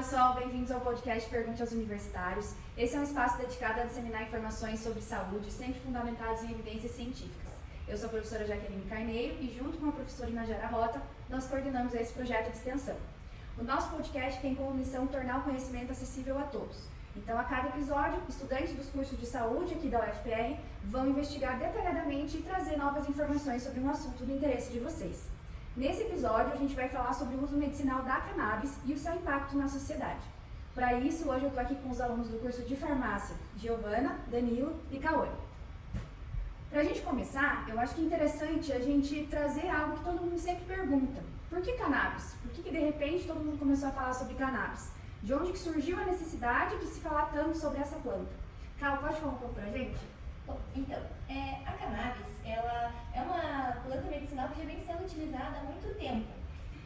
pessoal, bem-vindos ao podcast Pergunte aos Universitários. Esse é um espaço dedicado a disseminar informações sobre saúde, sempre fundamentadas em evidências científicas. Eu sou a professora Jaqueline Carneiro e, junto com a professora Inajara Rota, nós coordenamos esse projeto de extensão. O nosso podcast tem como missão tornar o conhecimento acessível a todos. Então, a cada episódio, estudantes dos cursos de saúde aqui da UFPR vão investigar detalhadamente e trazer novas informações sobre um assunto do interesse de vocês. Nesse episódio, a gente vai falar sobre o uso medicinal da cannabis e o seu impacto na sociedade. Para isso, hoje eu estou aqui com os alunos do curso de farmácia, Giovana, Danilo e Cauê. Para a gente começar, eu acho que é interessante a gente trazer algo que todo mundo sempre pergunta. Por que cannabis? Por que de repente todo mundo começou a falar sobre cannabis? De onde que surgiu a necessidade de se falar tanto sobre essa planta? Cal, pode falar um pouco pra gente? Bom, então, a cannabis, ela é uma planta medicinal que já vem sendo utilizada há muito tempo.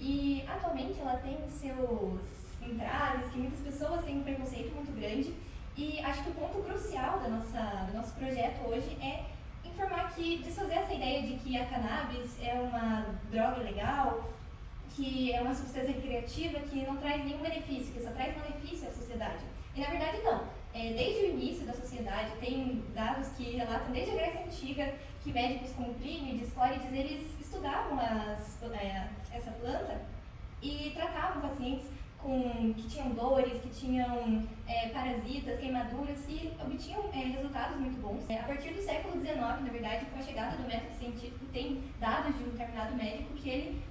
E atualmente ela tem seus entraves, que muitas pessoas têm um preconceito muito grande. E acho que o ponto crucial do nosso projeto hoje é informar que, desfazer essa ideia de que a cannabis é uma droga legal, que é uma substância recreativa que não traz nenhum benefício, que só traz malefício à sociedade. E na verdade não. Desde o início da sociedade, tem dados que relatam desde a Grécia Antiga que médicos como Plínio e Dioscórides, eles estudavam essa planta e tratavam pacientes que tinham dores, que tinham parasitas, queimaduras e obtinham resultados muito bons. A partir do século XIX, na verdade, com a chegada do método científico, tem dados de um determinado médico que ele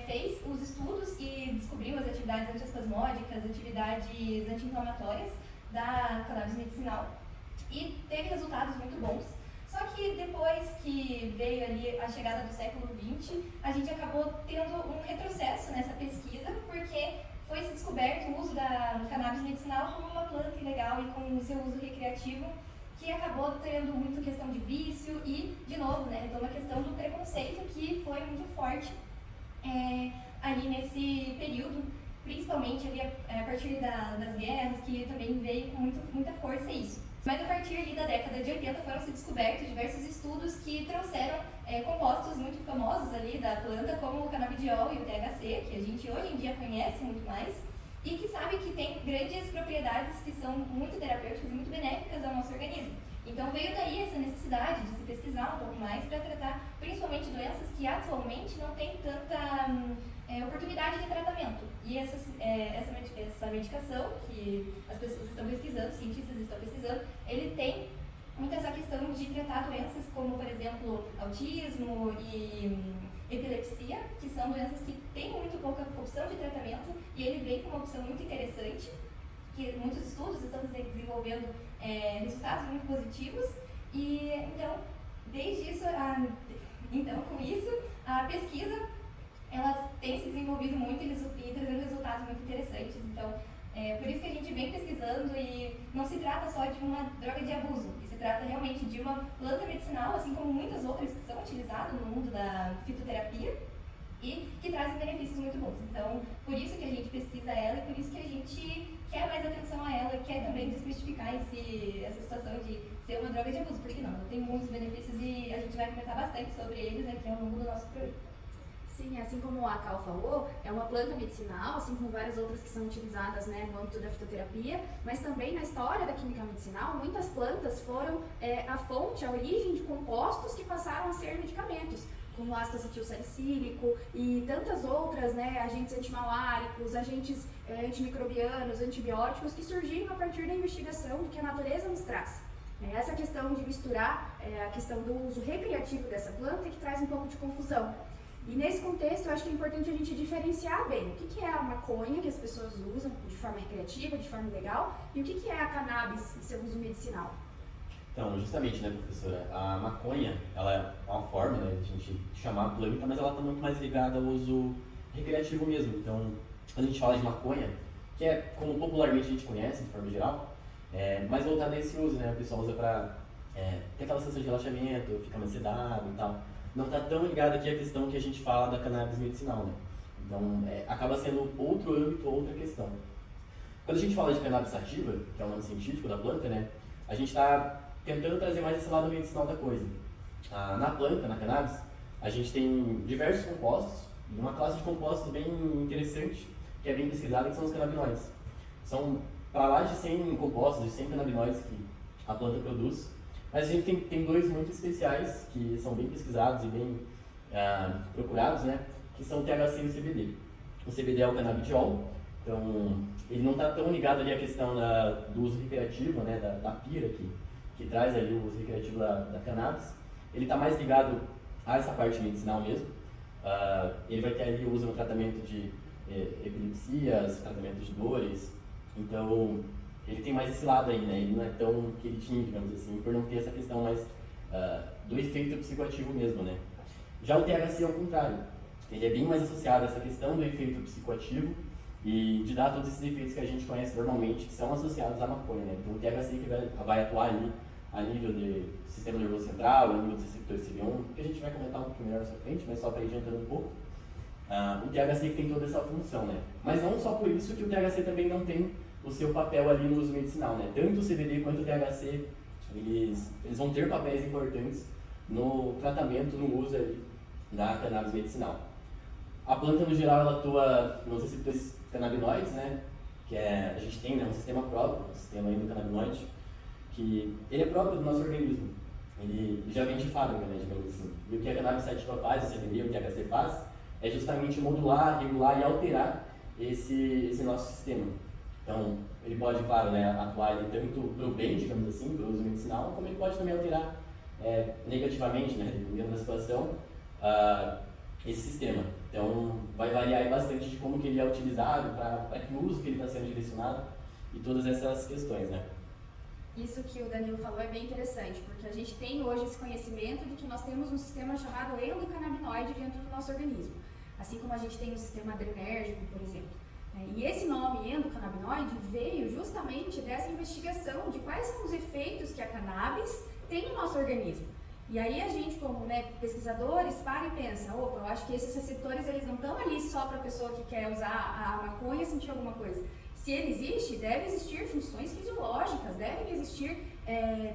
fez os estudos e descobriu as atividades antiespasmódicas, atividades anti-inflamatórias da cannabis medicinal e teve resultados muito bons. Só que depois que veio ali a chegada do século XX, a gente acabou tendo um retrocesso nessa pesquisa, porque foi se descoberto o uso da cannabis medicinal como uma planta ilegal e com o seu uso recreativo, que acabou tendo muito questão de vício e, de novo, então uma questão do preconceito que foi muito forte ali nesse período, principalmente ali a partir das guerras, que também veio com muita força isso. Mas a partir ali da década de 80 foram se descobertos diversos estudos que trouxeram compostos muito famosos ali da planta, como o canabidiol e o THC, que a gente hoje em dia conhece muito mais, e que sabe que tem grandes propriedades que são muito terapêuticas e muito benéficas ao nosso organismo. Então veio daí essa necessidade de se pesquisar um pouco mais para tratar principalmente doenças que atualmente não têm tanta oportunidade de tratamento. E essa medicação que as pessoas estão pesquisando, os cientistas estão pesquisando, ele tem muito essa questão de tratar doenças como, por exemplo, autismo e epilepsia, que são doenças que têm muito pouca opção de tratamento, e ele vem com uma opção muito interessante, que muitos estudos estão desenvolvendo resultados muito positivos, e então, com isso, a pesquisa ela tem se desenvolvido muito e trazendo resultados muito interessantes. Então, por isso que a gente vem pesquisando, e não se trata só de uma droga de abuso, se trata realmente de uma planta medicinal, assim como muitas outras que são utilizadas no mundo da fitoterapia e que trazem benefícios muito bons. Então, por isso que a gente pesquisa ela e por isso que a gente quer mais atenção a ela e quer também desmistificar essa situação de ser uma droga de abuso, porque não, ela tem muitos benefícios e a gente vai comentar bastante sobre eles aqui ao longo do nosso projeto. Sim, assim como a Cal falou, é uma planta medicinal, assim como várias outras que são utilizadas no âmbito da fitoterapia, mas também na história da química medicinal, muitas plantas foram a fonte, a origem de compostos que passaram a ser medicamentos, como ácido acetilsalicílico e tantas outras, agentes antimaláricos, agentes antimicrobianos, antibióticos, que surgiram a partir da investigação do que a natureza nos traz. Essa questão de misturar a questão do uso recreativo dessa planta é que traz um pouco de confusão. E nesse contexto, eu acho que é importante a gente diferenciar bem o que é a maconha que as pessoas usam de forma recreativa, de forma legal, e o que é a cannabis e seu uso medicinal. Então, justamente, professora, a maconha, ela é uma forma, de a gente chamar a planta, mas ela está muito mais ligada ao uso recreativo mesmo. Então, quando a gente fala de maconha, que é como popularmente a gente conhece, de forma geral, mais voltada nesse uso, o pessoal usa para ter aquela sensação de relaxamento, ficar mais sedado e tal. Não está tão ligado aqui a questão que a gente fala da cannabis medicinal, Então, acaba sendo outro âmbito, outra questão. Quando a gente fala de cannabis sativa, que é o nome científico da planta, a gente está tentando trazer mais esse lado medicinal da coisa. Na planta, na cannabis, a gente tem diversos compostos, uma classe de compostos bem interessante, que é bem pesquisada, que são os canabinoides. São para lá de 100 compostos, de 100 canabinoides que a planta produz. Mas a gente tem dois muito especiais, que são bem pesquisados e bem procurados, né? Que são o THC e o CBD. O CBD é o canabidiol, então ele não está tão ligado ali à questão do uso recreativo, né? Da pira que traz ali o uso recreativo da cannabis. Ele está mais ligado a essa parte medicinal mesmo. Ele vai ter ali o uso no tratamento de epilepsias, tratamento de dores. Então, ele tem mais esse lado aí, né? Ele não é tão queridinho, digamos assim, por não ter essa questão mais do efeito psicoativo mesmo, né? Já o THC é o contrário. Ele é bem mais associado a essa questão do efeito psicoativo e de dar todos esses efeitos que a gente conhece normalmente, que são associados à maconha, né? Então, o THC que vai atuar ali a nível do sistema nervoso central, a nível dos receptores CB1, que a gente vai comentar um pouco melhor na sua frente, mas só para ir adiantando um pouco. O THC que tem toda essa função, né? Mas não só por isso que o THC também não tem o seu papel ali no uso medicinal, né? Tanto o CBD quanto o THC, eles vão ter papéis importantes no tratamento, no uso ali da cannabis medicinal. A planta, no geral, ela atua nos receptores canabinoides, né? Que a gente tem, né, um sistema próprio, um sistema endocannabinoide, que ele é próprio do nosso organismo. Ele já vem de fábrica, né, digamos assim. E o que a cannabis sativa faz, o CBD, o THC faz, é justamente modular, regular e alterar esse nosso sistema. Então, ele pode, claro, né, atuar tanto para o bem, digamos assim, para o uso medicinal, como ele pode também alterar negativamente, né, dependendo da situação, esse sistema. Então, vai variar bastante de como que ele é utilizado, para que uso que ele está sendo direcionado e todas essas questões, né. Isso que o Danilo falou é bem interessante, porque a gente tem hoje esse conhecimento de que nós temos um sistema chamado endocannabinoide dentro do nosso organismo, assim como a gente tem um sistema adrenérgico, por exemplo. E esse nome endocannabinoide veio justamente dessa investigação de quais são os efeitos que a cannabis tem no nosso organismo. E aí a gente, como pesquisadores, para e pensa, opa, eu acho que esses receptores eles não estão ali só para a pessoa que quer usar a maconha sentir alguma coisa. Se ele existe, deve existir funções fisiológicas, devem existir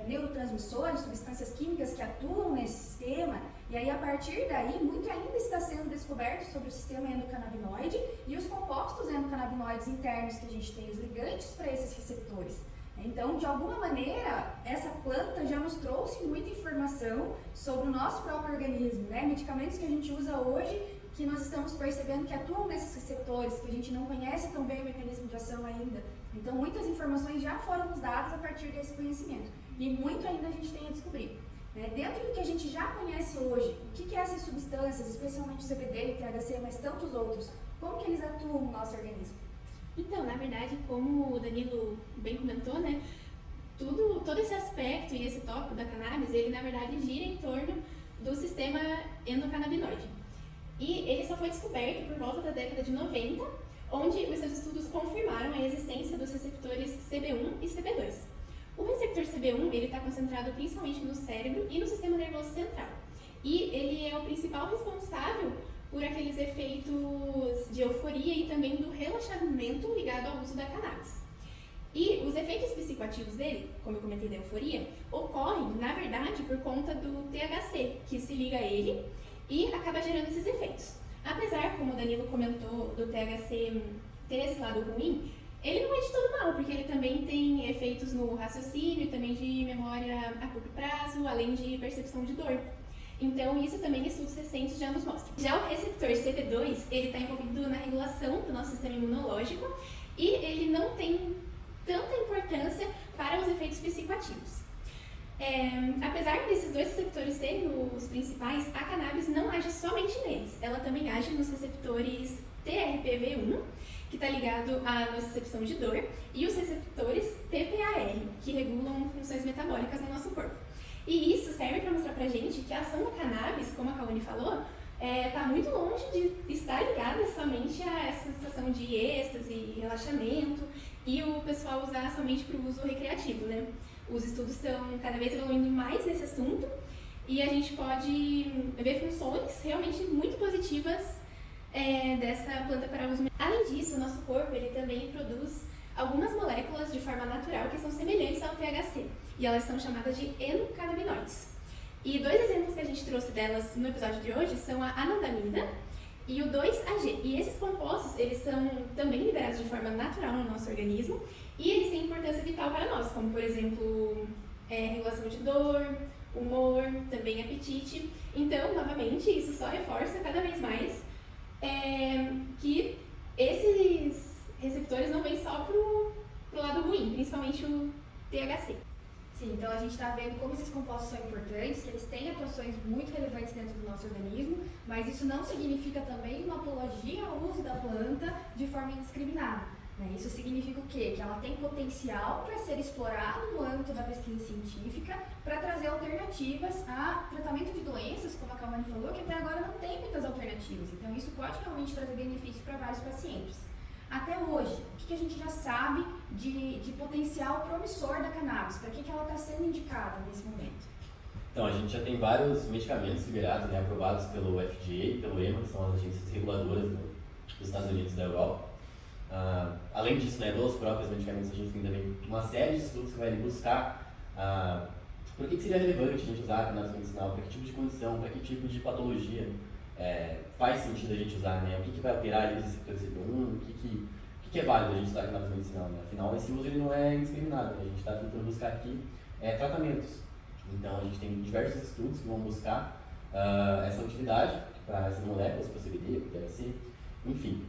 neurotransmissores, substâncias químicas que atuam nesse sistema. E aí, a partir daí, muito ainda está sendo descoberto sobre o sistema endocannabinoide e os compostos endocannabinoides internos que a gente tem, os ligantes para esses receptores. Então, de alguma maneira, essa planta já nos trouxe muita informação sobre o nosso próprio organismo, né? Medicamentos que a gente usa hoje, que nós estamos percebendo que atuam nesses receptores, que a gente não conhece tão bem o mecanismo de ação ainda. Então, muitas informações já foram nos dadas a partir desse conhecimento. E muito ainda a gente tem a descobrir. Dentro do que a gente já conhece hoje, o que é essas substâncias, especialmente o CBD e o THC, mas tantos outros, como que eles atuam no nosso organismo? Então, na verdade, como o Danilo bem comentou, né, todo esse aspecto e esse tópico da cannabis, ele na verdade gira em torno do sistema endocannabinoide. E ele só foi descoberto por volta da década de 90, onde os seus estudos confirmaram a existência dos receptores CB1 e CB2. O receptor CB1 ele está concentrado principalmente no cérebro e no sistema nervoso central. E ele é o principal responsável por aqueles efeitos de euforia e também do relaxamento ligado ao uso da cannabis. E os efeitos psicoativos dele, como eu comentei da euforia, ocorrem, na verdade, por conta do THC, que se liga a ele e acaba gerando esses efeitos. Apesar, como o Danilo comentou, do THC ter esse lado ruim, ele não é de todo mal, porque ele também tem efeitos no raciocínio e também de memória a curto prazo, além de percepção de dor. Então, isso também estudos recentes já nos mostram. Já o receptor CB2, ele está envolvido na regulação do nosso sistema imunológico e ele não tem tanta importância para os efeitos psicoativos. Apesar desses dois receptores serem os principais, a cannabis não age somente neles. Ela também age nos receptores TRPV1, que está ligado à nocicepção de dor, e os receptores TPAR, que regulam funções metabólicas no nosso corpo. E isso serve para mostrar pra gente que a ação da cannabis, como a Kawane falou, está muito longe de estar ligada somente a essa sensação de êxtase e relaxamento e o pessoal usar somente para o uso recreativo, né? Os estudos estão cada vez evoluindo mais nesse assunto e a gente pode ver funções realmente muito positivas dessa planta para uso. Além disso, o nosso corpo ele também produz algumas moléculas de forma natural que são semelhantes ao THC e elas são chamadas de endocannabinoides. E dois exemplos que a gente trouxe delas no episódio de hoje são a anandamida e o 2-AG. E esses compostos, eles são também liberados de forma natural no nosso organismo e eles têm importância vital para nós, como por exemplo, regulação de dor, humor, também apetite. Então, novamente, isso só reforça cada vez mais que esses receptores não vêm só pro lado ruim, principalmente o THC. Sim, então a gente está vendo como esses compostos são importantes, que eles têm atuações muito relevantes dentro do nosso organismo, mas isso não significa também uma apologia ao uso da planta de forma indiscriminada. Né? Isso significa o quê? Que ela tem potencial para ser explorado no âmbito da pesquisa científica para trazer alternativas a tratamento de doenças, como a Cauane falou, que até agora não tem muitas alternativas. Então isso pode realmente trazer benefícios para vários pacientes. Até hoje, o que a gente já sabe de potencial promissor da cannabis? Para que ela está sendo indicada nesse momento? Então, a gente já tem vários medicamentos liberados, né, aprovados pelo FDA e pelo EMA, que são as agências reguladoras dos Estados Unidos e da Europa. Além disso, né, dos próprios medicamentos, a gente tem também uma série de estudos que vai buscar por que seria relevante a gente usar a cannabis medicinal, para que tipo de condição, para que tipo de patologia faz sentido a gente usar, né? O que vai alterar ali os receptores CB1, o que é válido a gente usar a cannabis medicinal, né? Afinal, esse uso ele não é indiscriminado, né? A gente está tentando buscar aqui tratamentos. Então, a gente tem diversos estudos que vão buscar essa utilidade para essas moléculas, para CBD, para THC, enfim.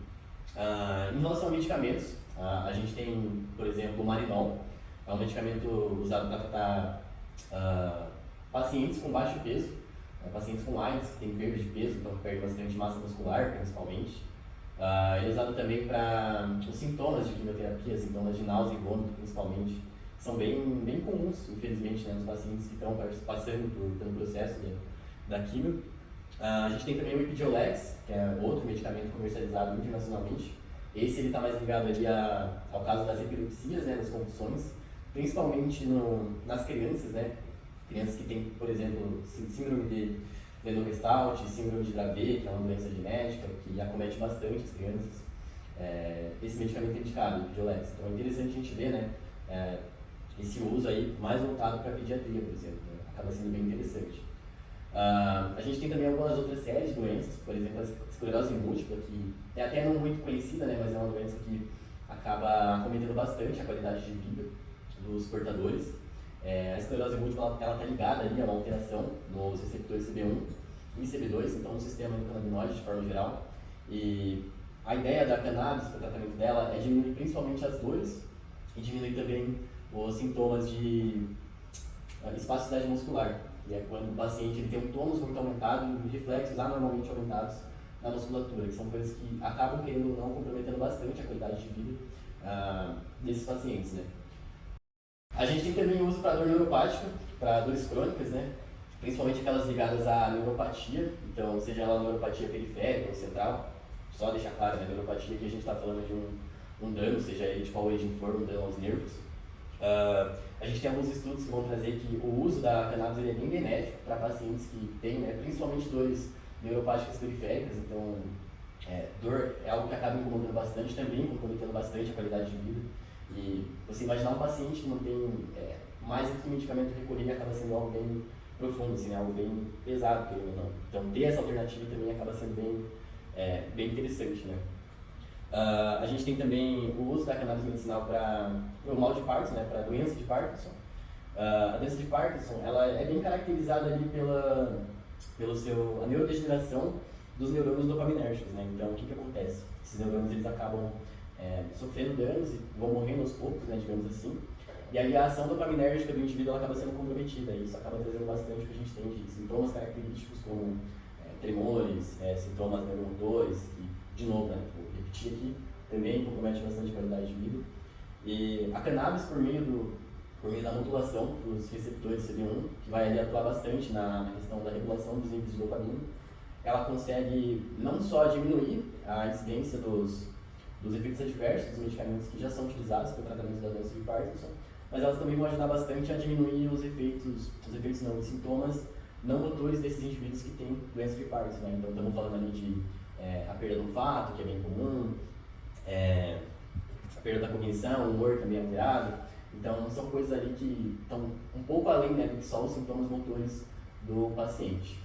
Em relação a medicamentos, a gente tem, por exemplo, o Marinol, é um medicamento usado para tratar pacientes com baixo peso, pacientes com AIDS, que têm perda de peso, então perdem bastante massa muscular, principalmente. Ele é usado também para os sintomas de quimioterapia, sintomas de náusea e vômito, principalmente, que são bem comuns, infelizmente, né, nos pacientes que estão passando pelo processo da quimio. A gente tem também o Epidiolex, que é outro medicamento comercializado internacionalmente. Esse está mais ligado ali ao caso das epilepsias, né, das convulsões, principalmente nas crianças, né? Crianças que têm, por exemplo, síndrome de Lennox-Gastaut, síndrome de Dravet, que é uma doença genética que acomete bastante as crianças. Esse medicamento é indicado, o Epidiolex. Então é interessante a gente ver, né, esse uso aí mais voltado para a pediatria, por exemplo, né? Acaba sendo bem interessante. A gente tem também algumas outras séries de doenças, por exemplo, a esclerose múltipla, que é até não muito conhecida, né, mas é uma doença que acaba acometendo bastante a qualidade de vida dos portadores. A esclerose múltipla ela está ligada ali a uma alteração nos receptores CB1 e CB2, então no sistema endocannabinoide de forma geral. E a ideia da cannabis para o tratamento dela é diminuir principalmente as dores e diminuir também os sintomas de espasticidade muscular, que é quando o paciente ele tem um tônus muito aumentado e reflexos anormalmente aumentados na musculatura, que são coisas que acabam, querendo ou não, comprometendo bastante a qualidade de vida desses pacientes, né? A gente tem também o uso para dor neuropática, para dores crônicas, né? Principalmente aquelas ligadas à neuropatia, então seja ela neuropatia periférica ou central, só deixar claro, né, neuropatia que a gente está falando de um dano, seja ele de qual origem for, um dano aos nervos. A gente tem alguns estudos que vão trazer que o uso da cannabis ele é bem benéfico para pacientes que têm, né, principalmente dores neuropáticas periféricas, então dor é algo que acaba incomodando bastante, também comprometendo bastante a qualidade de vida. E você imaginar um paciente que não tem mais do que medicamento recorrer acaba sendo algo bem profundo, assim, algo bem pesado, querendo ou não. Então ter essa alternativa também acaba sendo bem interessante, né? A gente tem também o uso da cannabis medicinal para o mal de Parkinson, né, para a doença de Parkinson. A doença de Parkinson ela é bem caracterizada ali pela neurodegeneração dos neurônios dopaminérgicos, né? Então o que acontece? Esses neurônios eles acabam sofrendo danos e vão morrendo aos poucos, né, digamos assim. E aí a ação dopaminérgica do indivíduo ela acaba sendo comprometida, e isso acaba trazendo bastante o que a gente tem de sintomas característicos como tremores, sintomas neuromotores, que, de novo, né, vou repetir aqui, também compromete bastante a qualidade de vida. E a cannabis, por meio da modulação dos receptores CB1, que vai ali atuar bastante na questão da regulação dos níveis de dopamina, ela consegue não só diminuir a incidência dos efeitos adversos dos medicamentos que já são utilizados para o tratamento da doença de Parkinson, mas elas também vão ajudar bastante a diminuir os sintomas não motores desses indivíduos que têm doença de Parkinson, né? Então estamos falando ali de a perda do olfato, que é bem comum, a perda da cognição, o humor também alterado. Então são coisas ali que estão um pouco além, né, do que só os sintomas motores do paciente.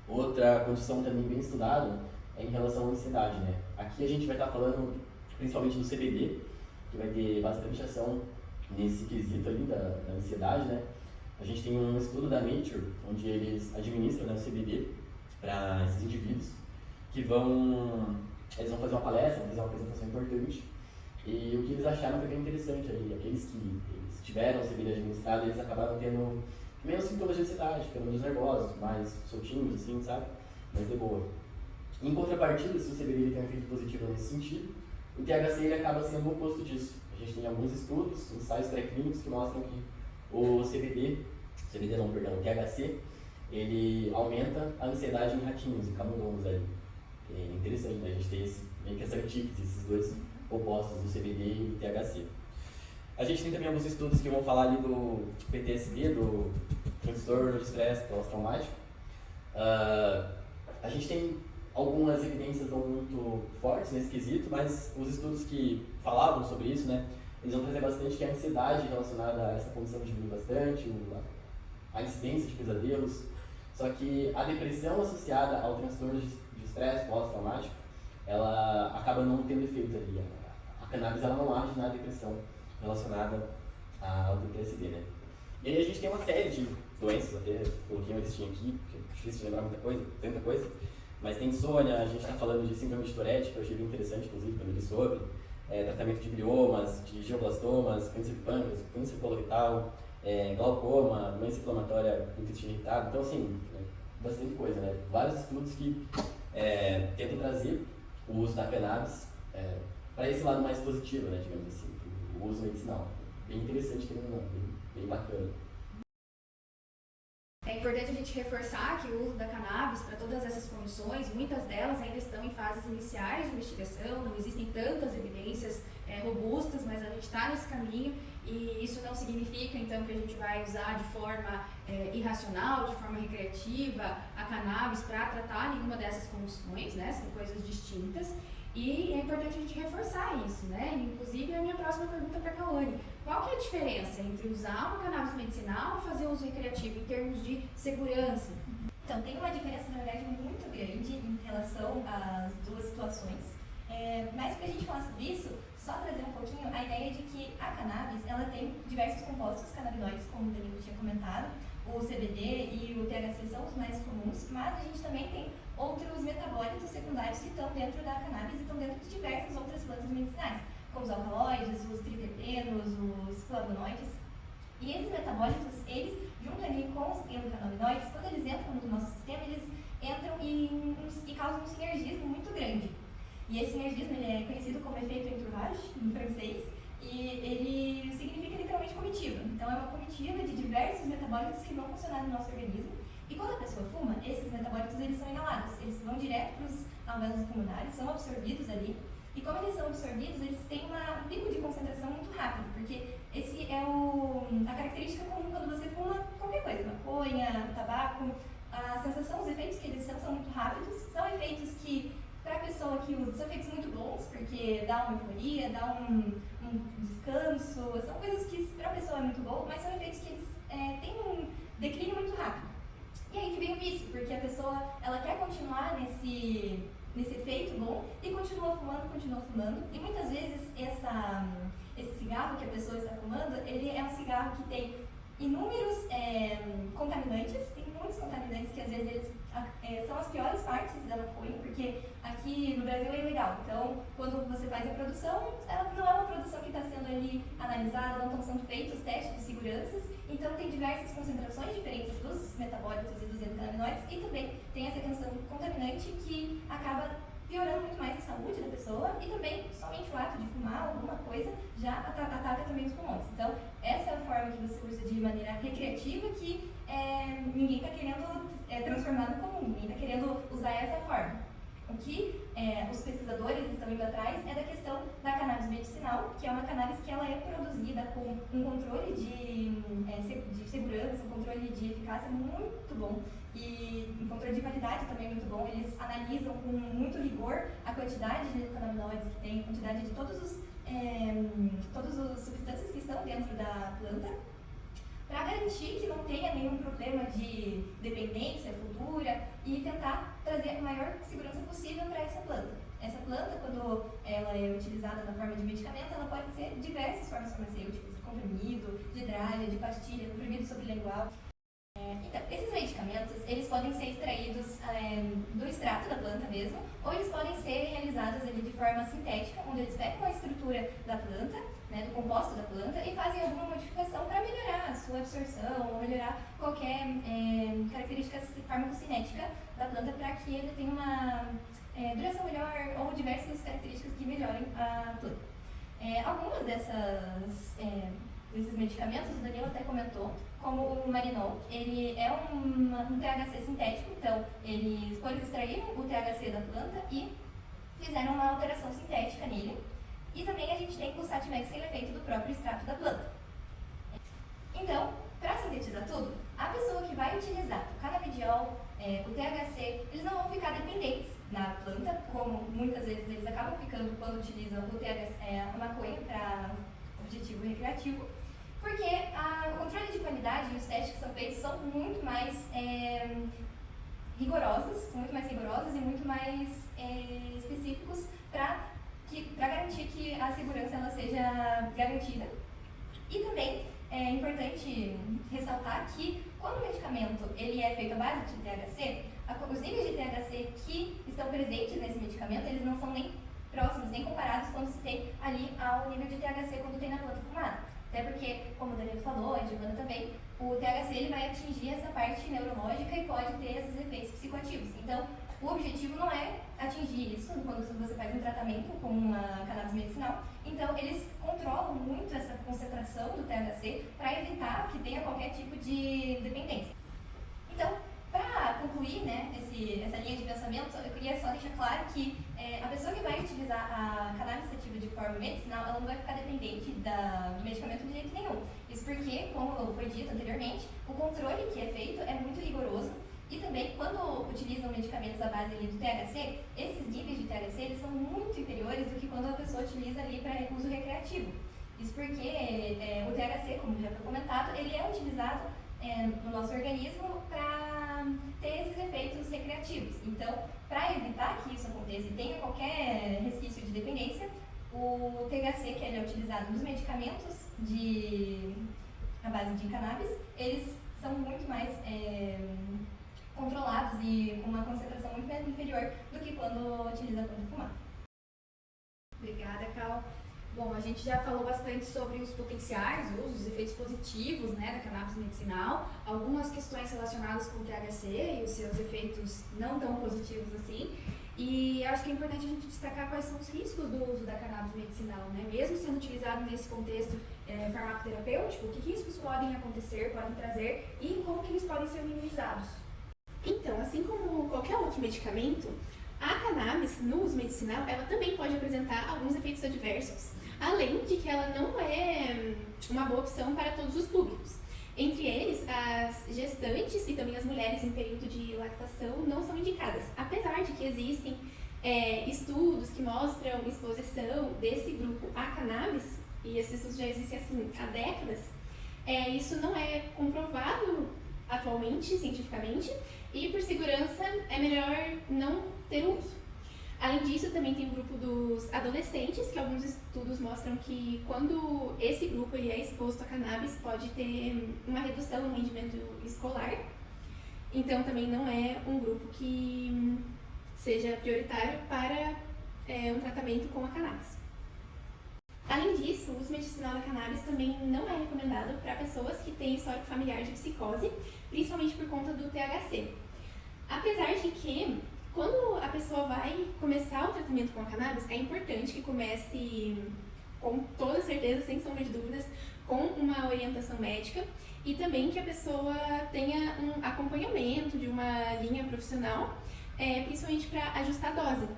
Outra condição também bem estudada é em relação à ansiedade, né? Aqui a gente vai estar falando principalmente do CBD, que vai ter bastante ação nesse quesito ali da ansiedade, né? A gente tem um estudo da Nature, onde eles administram, né, o CBD para esses indivíduos que eles vão fazer uma palestra, vão fazer uma apresentação importante, e o que eles acharam foi bem interessante aí. Aqueles que eles tiveram o CBD administrado, eles acabaram tendo menos sintomas de ansiedade, ficando menos nervosos, mais soltinhos, assim, sabe? Mas de boa. Em contrapartida, se o CBD tem um efeito positivo nesse sentido, o THC ele acaba sendo o oposto disso. A gente tem alguns estudos, ensaios pré-clínicos que mostram que o o THC, ele aumenta a ansiedade em ratinhos, em camundongos ali. É interessante, né? A gente tem meio que essa antítese, esses dois opostos do CBD e do THC. A gente tem também alguns estudos que vão falar ali do PTSD, do transtorno de estresse pós-traumático. A gente tem algumas evidências não muito fortes nesse quesito, mas os estudos que falavam sobre isso, né, eles vão trazer bastante que a ansiedade relacionada a essa condição diminui bastante, a incidência de pesadelos, só que a depressão associada ao transtorno de estresse pós-traumático, ela acaba não tendo efeito ali. A cannabis ela não age na depressão relacionada ao PTSD, né. E aí a gente tem uma série de doenças, até coloquei uma listinha aqui, porque é difícil de lembrar tanta coisa, mas tem insônia, a gente está falando de síndrome de Tourette, que eu achei bem interessante, inclusive, quando eu li sobre, tratamento de gliomas, de geoblastomas, câncer de pâncreas, câncer coloretal, glaucoma, doença inflamatória do intestino irritado, então assim, bastante coisa, né? Vários estudos que tentam trazer o uso da cannabis para esse lado mais positivo, né, digamos assim, o uso medicinal. Bem interessante, bem bacana. É importante a gente reforçar que o uso da cannabis para todas essas condições, muitas delas ainda estão em fases iniciais de investigação, não existem tantas evidências robustas, mas a gente está nesse caminho e isso não significa então que a gente vai usar de forma irracional, de forma recreativa a cannabis para tratar nenhuma dessas condições, né? São coisas distintas. E é importante a gente reforçar isso, né? Inclusive, a minha próxima pergunta para a Kawane. Qual que é a diferença entre usar uma cannabis medicinal e fazer uso recreativo em termos de segurança? Então, tem uma diferença, na verdade, muito grande em relação às duas situações. Mas para a gente falar sobre isso, só trazer um pouquinho a ideia de que a cannabis, ela tem diversos compostos canabinoides, como o Danilo tinha comentado. O CBD e o THC são os mais comuns, mas a gente também tem outros metabólitos secundários que estão dentro da cannabis e estão dentro de diversas outras plantas medicinais, como os alcaloides, os triterpenos, os flavonoides. E esses metabólitos, eles, junto ali com os endocannabinoides, quando eles entram no nosso sistema, eles entram e causam um sinergismo muito grande. E esse sinergismo ele é conhecido como efeito entourage, em francês, e ele significa literalmente comitiva. Então é uma comitiva de diversos metabólitos que vão funcionar no nosso organismo. E quando a pessoa fuma, esses metabólitos eles são inalados, eles vão direto para os alvéolos pulmonares, são absorvidos ali. E como eles são absorvidos, eles têm um pico de concentração muito rápido, porque esse é a característica comum quando você fuma qualquer coisa, maconha, tabaco. A sensação, os efeitos que eles são muito rápidos, são efeitos que, para a pessoa que usa, são efeitos muito bons, porque dá uma euforia, dá um descanso, são coisas que para a pessoa é muito bom, mas são efeitos que eles têm um declínio muito rápido. E aí que vem o vício, porque a pessoa ela quer continuar nesse efeito bom e continua fumando. E muitas vezes esse cigarro que a pessoa está fumando, ele é um cigarro que tem inúmeros contaminantes, tem muitos contaminantes que às vezes eles são as piores partes da maconha, porque aqui no Brasil é ilegal. Então, quando você faz a produção, ela não é uma produção que está sendo ali analisada, não estão sendo feitos testes de seguranças. Então, tem diversas concentrações diferentes dos metabólitos e dos endocannabinoides e também tem essa questão contaminante que acaba piorando muito mais a saúde da pessoa e também somente o ato de fumar alguma coisa já ataca também os pulmões. Então, essa é a forma que você usa de maneira recreativa que ninguém está querendo transformar no comum, ninguém está querendo usar essa forma. O que os pesquisadores estão indo atrás é da questão da cannabis medicinal, que é uma cannabis que ela é produzida com um controle de segurança, um controle de eficácia muito bom e um controle de qualidade também muito bom. Eles analisam com muito rigor a quantidade de cannabinoides que tem, a quantidade de todas as substâncias que estão dentro da planta, para garantir que não tenha nenhum problema de dependência futura e tentar trazer a maior segurança possível para essa planta. Essa planta, quando ela é utilizada na forma de medicamento, ela pode ser diversas formas farmacêuticas, de comprimido, de hidrália, de pastilha, comprimido sublingual. Então, esses medicamentos, eles podem ser extraídos do extrato da planta mesmo, ou eles podem ser realizados ali de forma sintética, onde eles pegam a estrutura da planta, né, do composto da planta, e fazem alguma modificação para melhorar a sua absorção, ou melhorar qualquer característica farmacocinética da planta, para que ele tenha uma duração melhor, ou diversas características que melhorem a planta. Algumas desses medicamentos, o Danilo até comentou, como o Marinol, ele é um THC sintético, então eles extraíram o THC da planta e fizeram uma alteração sintética nele. E também a gente tem o Satimex, que ele é feito do próprio extrato da planta. Então, para sintetizar tudo, a pessoa que vai utilizar o canabidiol, o THC, eles não vão ficar dependentes na planta, como muitas vezes eles acabam ficando quando utilizam o THC, a maconha para objetivo recreativo, porque o controle de qualidade e os testes que são feitos são muito mais rigorosos, e muito mais específicos para garantir que a segurança ela seja garantida. E também é importante ressaltar que quando o medicamento ele é feito à base de THC, os níveis de THC que estão presentes nesse medicamento, eles não são nem próximos, nem comparados quando se tem ali ao nível de THC quando tem na planta fumada. Até porque, como o Danilo falou, a Giovana também, o THC ele vai atingir essa parte neurológica e pode ter esses efeitos psicoativos. Então, o objetivo não é atingir isso quando você faz um tratamento com uma cannabis medicinal. Então, eles controlam muito essa concentração do THC para evitar que tenha qualquer tipo de dependência. Então, para concluir, né, essa linha de pensamento, eu queria só deixar claro que a pessoa que vai utilizar a cannabis sativa de forma medicinal, ela não vai ficar dependente do medicamento de jeito nenhum. Isso porque, como foi dito anteriormente, o controle que é feito é muito rigoroso. E também, quando utilizam medicamentos à base ali do THC, esses níveis de THC eles são muito inferiores do que quando a pessoa utiliza ali para uso recreativo. Isso porque o THC, como já foi comentado, ele é utilizado no nosso organismo para ter esses efeitos recreativos. Então, para evitar que isso aconteça e tenha qualquer resquício de dependência, o THC, que ele é utilizado nos medicamentos à base de cannabis, eles são muito mais controlados e com uma concentração muito mais inferior do que quando utiliza planta fumada. Obrigada, Cal. Bom, a gente já falou bastante sobre os potenciais usos, os efeitos positivos, né, da cannabis medicinal, algumas questões relacionadas com o THC e os seus efeitos não tão positivos assim. E acho que é importante a gente destacar quais são os riscos do uso da cannabis medicinal, né? Mesmo sendo utilizado nesse contexto farmacoterapêutico, que riscos podem acontecer, podem trazer e como que eles podem ser minimizados? Então, assim como qualquer outro medicamento, a cannabis, no uso medicinal, ela também pode apresentar alguns efeitos adversos, além de que ela não é uma boa opção para todos os públicos. Entre eles, as gestantes e também as mulheres em período de lactação não são indicadas, apesar de que existem estudos que mostram exposição desse grupo à cannabis, e esses estudos já existem assim há décadas. Isso não é comprovado atualmente, cientificamente, e por segurança é melhor não ter uso. Além disso, também tem o grupo dos adolescentes, que alguns estudos mostram que quando esse grupo ele é exposto a cannabis, pode ter uma redução no rendimento escolar. Então, também não é um grupo que seja prioritário para um tratamento com a cannabis. Além disso, o uso medicinal da cannabis também não é recomendado para pessoas que têm histórico familiar de psicose, principalmente por conta do THC. Apesar de que, quando a pessoa vai começar o tratamento com a cannabis, é importante que comece, com toda certeza, sem sombra de dúvidas, com uma orientação médica e também que a pessoa tenha um acompanhamento de uma linha profissional, principalmente para ajustar a dose.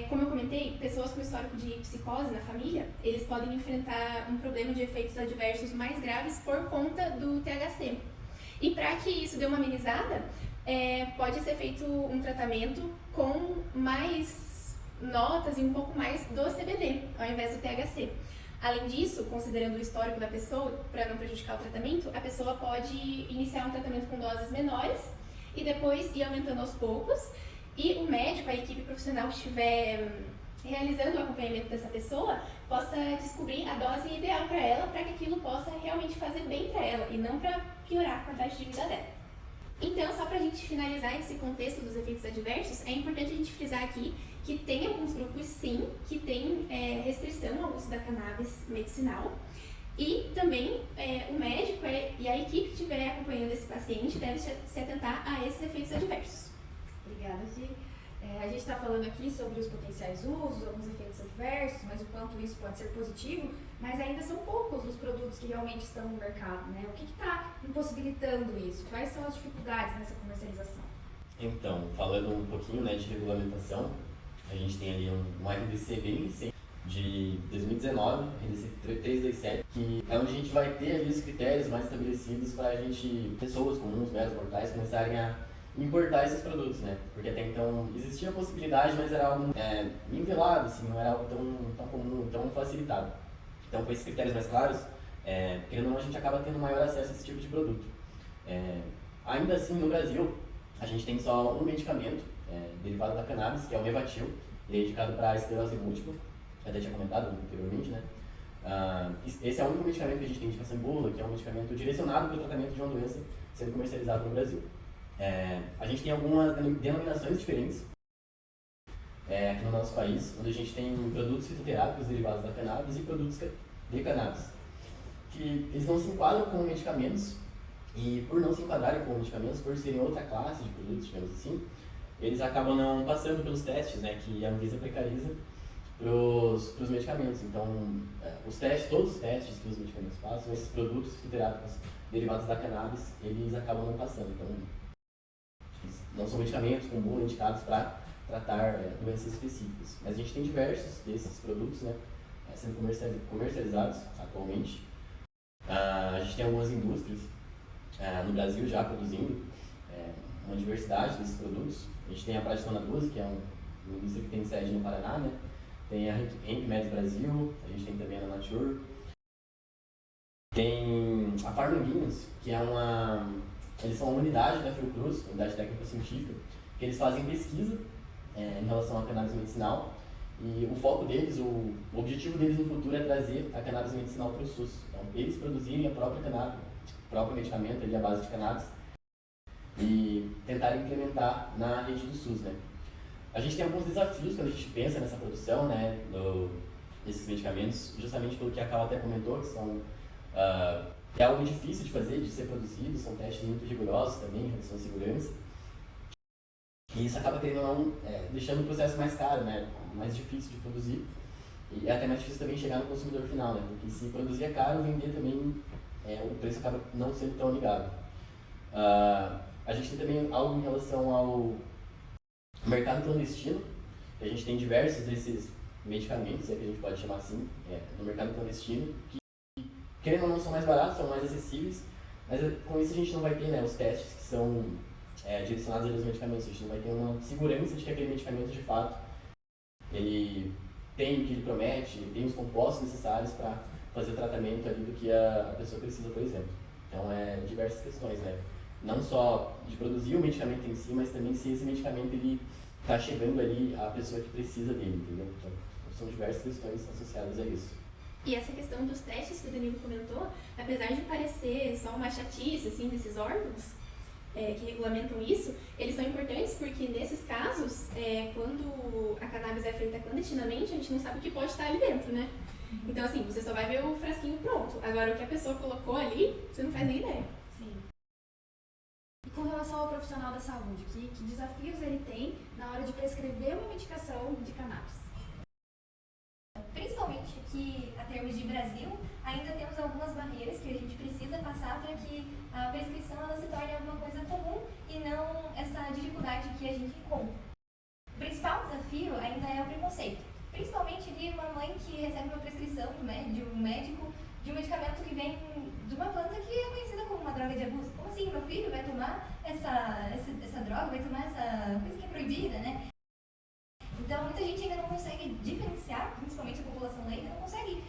Como eu comentei, pessoas com histórico de psicose na família, eles podem enfrentar um problema de efeitos adversos mais graves por conta do THC. E para que isso dê uma amenizada, pode ser feito um tratamento com mais notas e um pouco mais do CBD, ao invés do THC. Além disso, considerando o histórico da pessoa, para não prejudicar o tratamento, a pessoa pode iniciar um tratamento com doses menores e depois ir aumentando aos poucos. e o médico, a equipe profissional que estiver realizando o acompanhamento dessa pessoa, possa descobrir a dose ideal para ela, para que aquilo possa realmente fazer bem para ela e não para piorar a qualidade de vida dela. Então, só para a gente finalizar esse contexto dos efeitos adversos, é importante a gente frisar aqui que tem alguns grupos, sim, que tem restrição ao uso da cannabis medicinal. E também o médico e a equipe que estiver acompanhando esse paciente deve se atentar a esses efeitos adversos. Obrigada, Gi. A gente está falando aqui sobre os potenciais usos, alguns efeitos adversos, mas o quanto isso pode ser positivo, mas ainda são poucos os produtos que realmente estão no mercado, né? O que está impossibilitando isso? Quais são as dificuldades nessa comercialização? Então, falando um pouquinho, né, de regulamentação, a gente tem ali um RDC bem recente, de 2019, RDC 327, que é onde a gente vai ter ali os critérios mais estabelecidos para a gente, pessoas comuns, meros mortais, começarem a importar esses produtos, né? Porque até então existia a possibilidade, mas era algo nivelado, assim, não era algo tão comum, tão facilitado. Então, com esses critérios mais claros, querendo ou não, a gente acaba tendo maior acesso a esse tipo de produto. Ainda assim, no Brasil, a gente tem só um medicamento derivado da cannabis, que é o Mevatil, ele é indicado para esclerose múltipla, que até tinha comentado anteriormente, né? Esse é o único medicamento que a gente tem indicação em bula, que é um medicamento direcionado para o tratamento de uma doença sendo comercializado no Brasil. A gente tem algumas denominações diferentes aqui no nosso país, onde a gente tem produtos fitoterápicos derivados da cannabis e produtos de cannabis, que eles não se enquadram como medicamentos, e por não se enquadrarem como medicamentos, por serem outra classe de produtos, digamos assim, eles acabam não passando pelos testes, né, que a Anvisa precariza para os medicamentos. Então, todos os testes que os medicamentos passam, esses produtos fitoterápicos derivados da cannabis, eles acabam não passando. Então, não são medicamentos com bula indicados para tratar doenças específicas. Mas a gente tem diversos desses produtos, né, sendo comercializados atualmente. A gente tem algumas indústrias no Brasil já produzindo uma diversidade desses produtos. A gente tem a Pratistona 12, que é uma indústria que tem sede no Paraná, né? Tem a Hemp Med Brasil, a gente tem também a Nature. Tem a Farmanguinhos, que eles são uma unidade da Fiocruz, unidade técnico-científica, que eles fazem pesquisa em relação à cannabis medicinal, e o foco deles, o objetivo deles no futuro é trazer a cannabis medicinal para o SUS. Então, eles produzirem a própria cannabis, o próprio medicamento ali à base de cannabis, e tentarem implementar na rede do SUS, né? A gente tem alguns desafios quando a gente pensa nessa produção, né, desses medicamentos, justamente pelo que a Cal até comentou, que são é algo difícil de fazer, de ser produzido, são testes muito rigorosos também em relação à segurança. E isso acaba, querendo ou não, deixando o processo mais caro, né, mais difícil de produzir. E é até mais difícil também chegar no consumidor final, né, porque se produzir é caro, vender também, o preço acaba não sendo tão ligado. A gente tem também algo em relação ao mercado clandestino, que a gente tem diversos desses medicamentos, que a gente pode chamar assim, no mercado clandestino, que, querendo ou não, são mais baratos, são mais acessíveis, mas com isso a gente não vai ter, né, os testes que são direcionados aos medicamentos. A gente não vai ter uma segurança de que aquele medicamento, de fato, ele tem o que ele promete, ele tem os compostos necessários para fazer o tratamento ali do que a pessoa precisa, por exemplo. Então, diversas questões, né? Não só de produzir o medicamento em si, mas também se esse medicamento ele está chegando ali à pessoa que precisa dele, entendeu? Então, são diversas questões associadas a isso. E essa questão dos testes que o Danilo comentou, apesar de parecer só uma chatice assim, desses órgãos que regulamentam isso, eles são importantes porque nesses casos, quando a cannabis é feita clandestinamente, a gente não sabe o que pode estar ali dentro, né? Então assim, você só vai ver o frasquinho pronto. Agora o que a pessoa colocou ali, você não faz nem ideia. Sim. E com relação ao profissional da saúde, que desafios ele tem na hora de prescrever uma medicação de cannabis? Principalmente que, a termos de Brasil, ainda temos algumas barreiras que a gente precisa passar para que a prescrição ela se torne alguma coisa comum e não essa dificuldade que a gente encontra. O principal desafio ainda é o preconceito. Principalmente de uma mãe que recebe uma prescrição de um médico de um medicamento que vem de uma planta que é conhecida como uma droga de abuso. Como assim, meu filho vai tomar essa droga, vai tomar essa coisa que é proibida, né? Então, muita gente ainda não consegue diferenciar, principalmente a população leiga, não consegue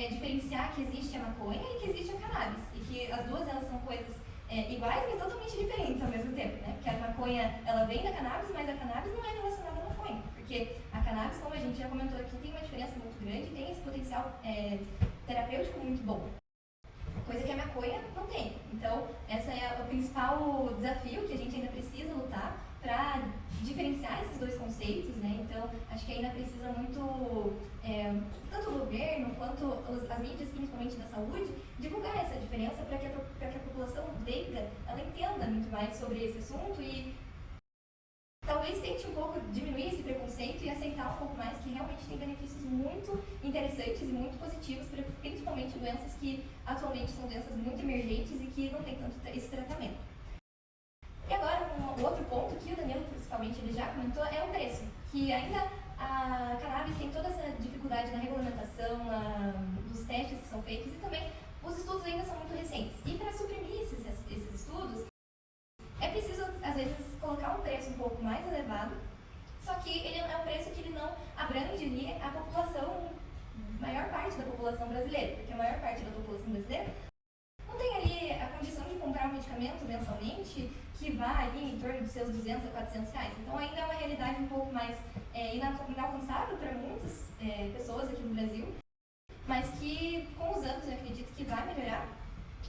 diferenciar que existe a maconha e que existe a cannabis. E que as duas elas são coisas iguais, mas totalmente diferentes ao mesmo tempo, né? Porque a maconha, ela vem da cannabis, mas a cannabis não é relacionada à maconha. Porque a cannabis, como a gente já comentou aqui, tem uma diferença muito grande, tem esse potencial terapêutico muito bom. Coisa que a maconha não tem. Então, esse é o principal desafio que a gente ainda precisa lutar para diferenciar esses dois conceitos, né? Então, acho que ainda precisa muito, tanto o governo quanto as mídias, principalmente da saúde, divulgar essa diferença para que a população leiga, ela entenda muito mais sobre esse assunto e talvez tente um pouco diminuir esse preconceito e aceitar um pouco mais que realmente tem benefícios muito interessantes e muito positivos, principalmente doenças que atualmente são doenças muito emergentes e que não tem tanto esse tratamento. E agora, um outro ponto que o Danilo, principalmente, ele já comentou, é o preço, que ainda a cannabis tem toda essa dificuldade na regulamentação, dos testes que são feitos e também os estudos ainda são muito recentes. E para suprimir esses estudos, é preciso, às vezes, colocar um preço um pouco mais elevado, só que ele é um preço que ele não abrange ali a população, maior parte da população brasileira, porque a maior parte da população brasileira não tem ali a condição de comprar um medicamento mensalmente que vá ali em torno dos seus 200 a 400 reais. Então ainda é uma realidade um pouco mais inalcançável para muitas pessoas aqui no Brasil, mas que com os anos eu acredito que vai melhorar.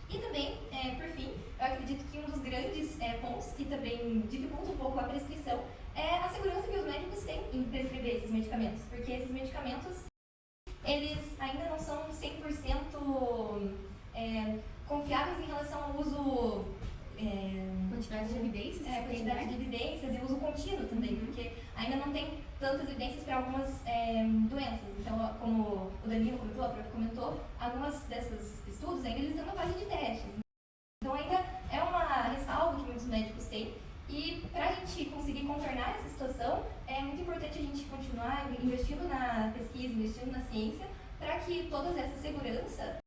E também, por fim, eu acredito que um dos grandes pontos que também dificulta um pouco a prescrição é a segurança que os médicos têm em prescrever esses medicamentos, porque esses medicamentos, eles ainda não são 100% confiáveis em relação ao uso... quantidade de evidências? Quantidade de evidências e uso contínuo também, porque ainda não tem tantas evidências para algumas doenças. Então, como o Danilo comentou, a Prof. comentou, algumas desses estudos ainda eles estão na fase de testes. Então, ainda é uma ressalva que muitos médicos têm. E para a gente conseguir contornar essa situação, é muito importante a gente continuar investindo na pesquisa, investindo na ciência, para que toda essa segurança,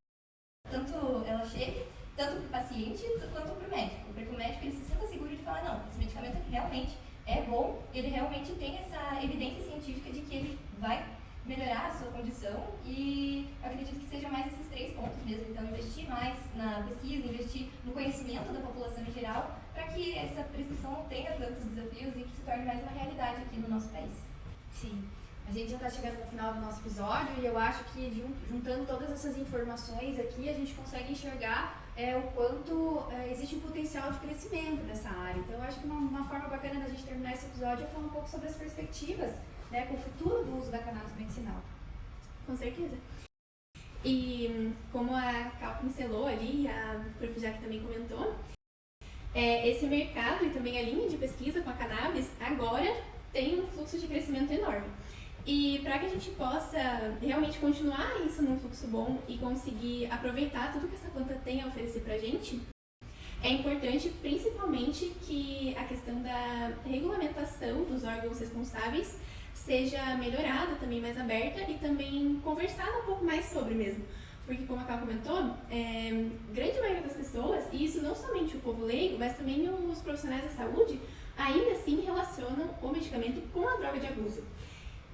tanto ela chegue, tanto para o paciente quanto para o médico, para que o médico ele se sinta seguro de falar, não, esse medicamento realmente é bom, ele realmente tem essa evidência científica de que ele vai melhorar a sua condição e eu acredito que sejam mais esses 3 pontos mesmo. Então, investir mais na pesquisa, investir no conhecimento da população em geral, para que essa prescrição não tenha tantos desafios e que se torne mais uma realidade aqui no nosso país. Sim. A gente já está chegando no final do nosso episódio e eu acho que juntando todas essas informações aqui, a gente consegue enxergar o quanto existe um potencial de crescimento dessa área. Então, eu acho que uma forma bacana da gente terminar esse episódio é falar um pouco sobre as perspectivas, né, com o futuro do uso da cannabis medicinal. Com certeza. E como a Cal pincelou ali, a Prof. Jaque também comentou, esse mercado e também a linha de pesquisa com a cannabis agora tem um fluxo de crescimento enorme. E para que a gente possa realmente continuar isso num fluxo bom e conseguir aproveitar tudo que essa planta tem a oferecer para a gente, é importante principalmente que a questão da regulamentação dos órgãos responsáveis seja melhorada, também mais aberta e também conversada um pouco mais sobre mesmo. Porque como a Cal comentou, grande maioria das pessoas, e isso não somente o povo leigo, mas também os profissionais da saúde, ainda assim relacionam o medicamento com a droga de abuso.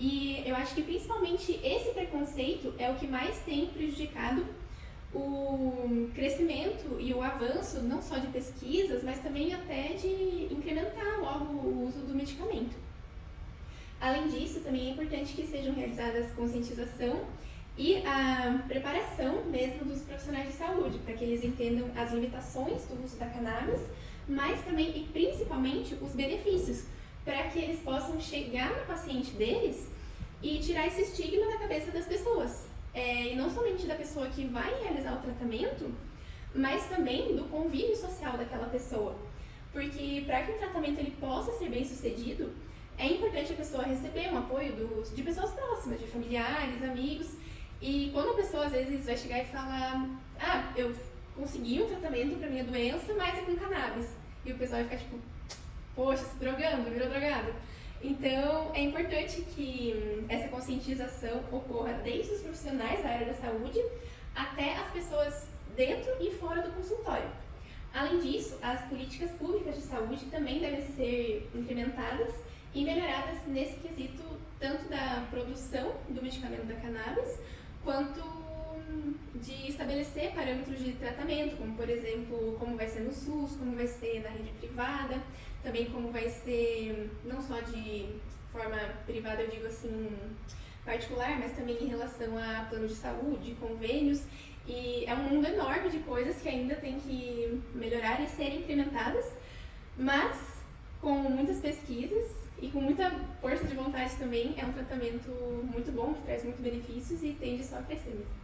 E eu acho que principalmente esse preconceito é o que mais tem prejudicado o crescimento e o avanço não só de pesquisas, mas também até de incrementar logo o uso do medicamento. Além disso, também é importante que sejam realizadas conscientização e a preparação mesmo dos profissionais de saúde, para que eles entendam as limitações do uso da cannabis, mas também e principalmente os benefícios, para que eles possam chegar no paciente deles e tirar esse estigma da cabeça das pessoas. E não somente da pessoa que vai realizar o tratamento, mas também do convívio social daquela pessoa. Porque para que o tratamento ele possa ser bem sucedido, é importante a pessoa receber um apoio de pessoas próximas, de familiares, amigos. E quando a pessoa às vezes vai chegar e falar, eu consegui um tratamento para minha doença, mas é com cannabis. E o pessoal vai ficar tipo, poxa, se drogando, virou drogado. Então, é importante que essa conscientização ocorra desde os profissionais da área da saúde até as pessoas dentro e fora do consultório. Além disso, as políticas públicas de saúde também devem ser implementadas e melhoradas nesse quesito, tanto da produção do medicamento da cannabis, quanto de estabelecer parâmetros de tratamento, como por exemplo, como vai ser no SUS, como vai ser na rede privada, também como vai ser não só de forma privada, eu digo assim, particular, mas também em relação a plano de saúde, convênios, e é um mundo enorme de coisas que ainda tem que melhorar e serem implementadas, mas com muitas pesquisas e com muita força de vontade também, é um tratamento muito bom, que traz muitos benefícios e tende só a crescer mesmo.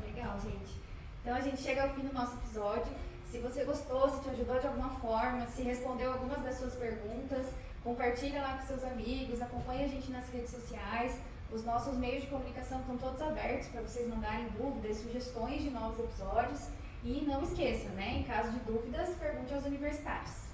Legal, gente. Então a gente chega ao fim do nosso episódio. Se você gostou, se te ajudou de alguma forma, se respondeu algumas das suas perguntas, compartilha lá com seus amigos, acompanha a gente nas redes sociais. Os nossos meios de comunicação estão todos abertos para vocês mandarem dúvidas, sugestões de novos episódios. E não esqueça, né? Em caso de dúvidas, pergunte aos universitários.